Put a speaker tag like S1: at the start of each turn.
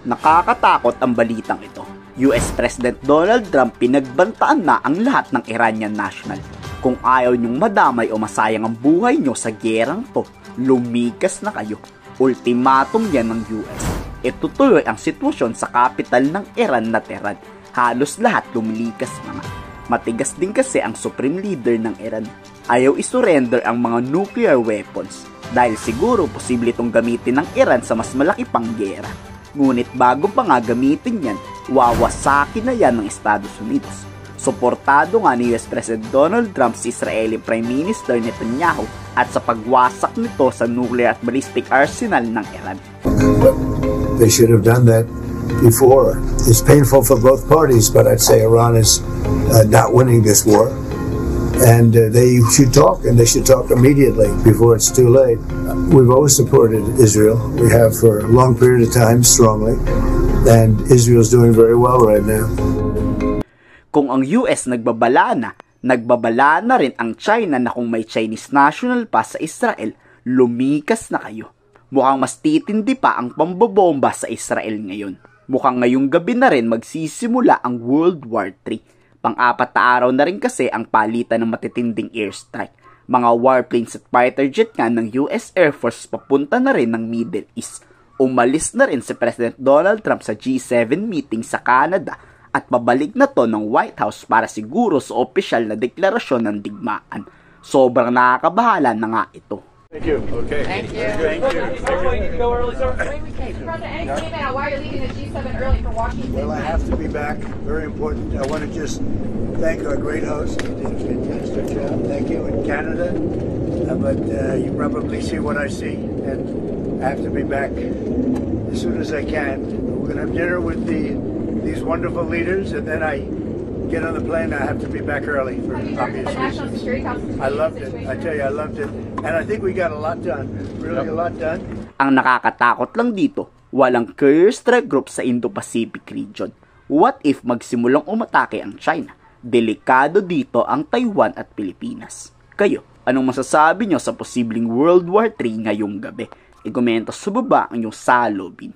S1: Nakakatakot ang balitang ito. US President Donald Trump pinagbantaan na ang lahat ng Iranian national. Kung ayaw nyong madamay o masayang ang buhay nyo sa gerang to, lumikas na kayo. Ultimatum yan ng US. Itutuloy ang sitwasyon sa capital ng Iran na Tehran. Halos lahat lumilikas mga. Matigas din kasi ang supreme leader ng Iran. Ayaw isurrender ang mga nuclear weapons dahil siguro posible itong gamitin ng Iran sa mas malaki pang gera. Ngunit bago pa nga gamitin yan, wawasakin na yan ng Estados Unidos. Suportado nga ni US President Donald Trump si Israeli Prime Minister Netanyahu at sa pagwasak nito sa nuclear at ballistic arsenal ng Iran.
S2: They should have done that before. It's painful for both parties, but I'd say Iran is not winning this war. And they should talk, and they should talk immediately before it's too late. We've always supported Israel. We have for a long period of time, strongly. And Israel's doing very well right now.
S1: Kung ang US nagbabala na rin ang China na kung may Chinese national pa sa Israel, lumikas na kayo. Mukhang mas titindi pa ang pambobomba sa Israel ngayon. Mukhang ngayong gabi na rin magsisimula ang World War III. Pang-apat na araw na rin kasi ang palitan ng matitinding airstrike. Mga warplanes at fighter jet nga ng US Air Force papunta na rin ng Middle East. Umalis na rin si President Donald Trump sa G7 meeting sa Canada at pabalik na to ng White House para siguro sa opisyal na deklarasyon ng digmaan. Sobrang nakakabahala na nga ito.
S3: Thank you. Okay.
S4: Thank you.
S3: Thank you.
S4: Go early, sir.
S5: President, any statement on why you're leaving the G7 early for Washington?
S2: Well, I have to be back. Very important. I want to just thank our great host. He did a fantastic job. Thank you. In Canada. But you probably see what I see. And I have to be back as soon as I can. We're going to have dinner with these wonderful leaders. And then I get on the plane. I have to be back early for obvious reasons. I loved it. I tell you, I loved it. And I think we got a lot done. Really a lot done.
S1: Ang nakakatakot lang dito, walang carrier strike group sa Indo-Pacific region. What if magsimulang umatake ang China? Delikado dito ang Taiwan at Pilipinas. Kayo, anong masasabi nyo sa posibleng World War III ngayong gabi? I-komento sa baba ang inyong salobin.